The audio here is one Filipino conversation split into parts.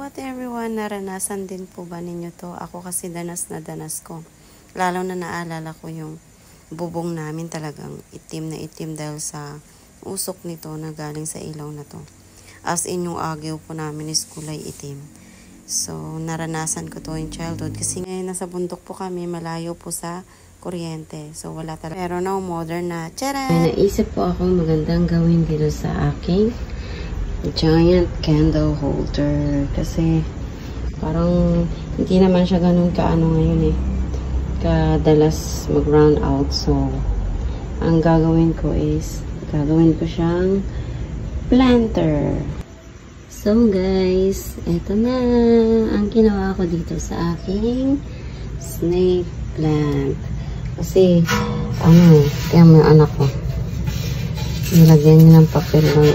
what everyone, naranasan din po ba ninyo to? Ako kasi danas na danas ko. Lalo na naalala ko yung bubong namin talagang itim na itim dahil sa usok nito na galing sa ilaw na to. As in yung agyo po namin is kulay itim. So, naranasan ko to in childhood kasi ngayon nasa bundok po kami, malayo po sa kuryente. So, wala talaga. Pero now, modern na. Tcharan! May naisip po ako magandang gawin dito sa aking giant candle holder kasi parang hindi naman siya ganun kaano ngayon kadalas mag round out. So ang gagawin ko is gagawin ko siyang planter. So guys, eto na ang ginawa ko dito sa aking snake plant kasi kaya mo yung anak ko nilagyan niya ng papel ng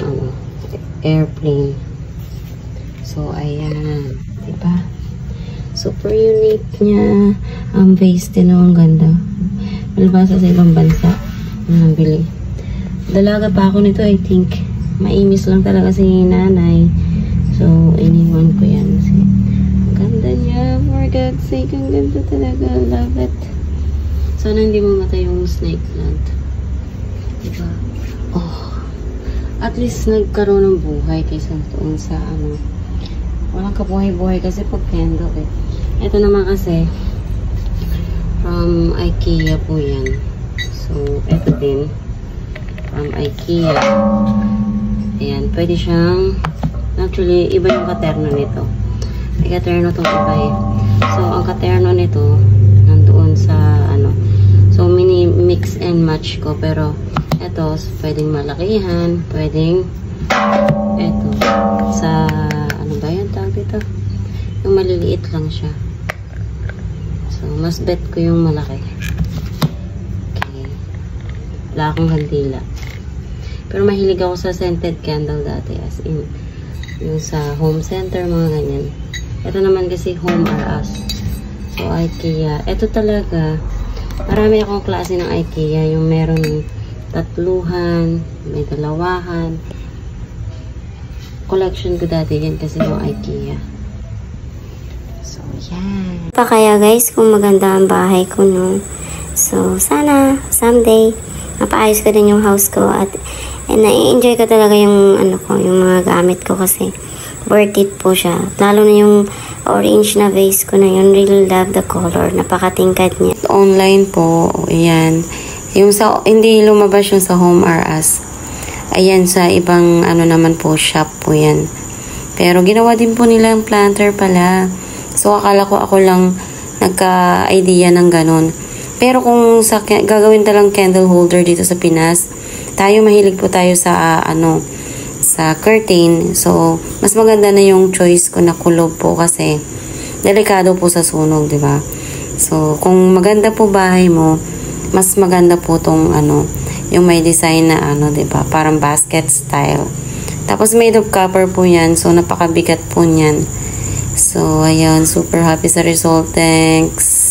airplane. So, ayan. Diba? Super unique niya. Ang vase din ang ganda. Malibasa sa ibang bansa. Nabili. Dalaga pa ako nito, I think. Maimis lang talaga si nanay. So, iniwan ko yan. Kasi, ang ganda niya. For God's sake, ang ganda talaga. Love it. Sana hindi mamatay yung snake plant. Diba? Oh. At least nagkaroon ng buhay kaysa doon sa walang kabuhay-buhay kasi pag candle Ito naman kasi from IKEA po yan. So, ito din from IKEA. Ayan, pwede siyang actually, iba yung katerno nito. May katerno itong iba So, ang katerno nito nandoon sa so, mini-mix and match ko pero ito, pwedeng malakihan, pwedeng ito, sa ano ba yan tawag dito? Yung maliliit lang siya. So, mas bet ko yung malaki. Okay. Wala akong kandila. Pero mahilig ako sa scented candle dati, as in, yung sa home center, mga ganyan. Ito naman kasi Home or Us. So, IKEA. Ito talaga, marami akong klase ng IKEA. Yung meron tatluhan, may dalawahan. Collection ko dati yan kasi yung IKEA. So, yan. Pa kaya guys, kung maganda ang bahay ko, no? So, sana, someday, mapaayos ko din yung house ko at na-enjoy ko talaga yung, yung mga gamit ko kasi worth it po siya. Lalo na yung orange na vase ko na yun. Really love the color. Napakatingkad niya. Online po, ayan. Yung sa, hindi lumabas yung sa Home or Us. Ayan, sa ibang, naman po, shop po yan. Pero, ginawa din po nila ang planter pala. So, akala ko ako lang nagka-idea ng ganun. Pero, kung gagawin talang candle holder dito sa Pinas, mahilig po tayo sa, sa curtain. So, mas maganda na yung choice ko na kulob po kasi delikado po sa sunog, di ba? So, kung maganda po bahay mo, mas maganda po tong yung may design na diba? Parang basket style. Tapos made of copper po yan. So, napakabigat po niyan. So, ayun. Super happy sa result. Thanks.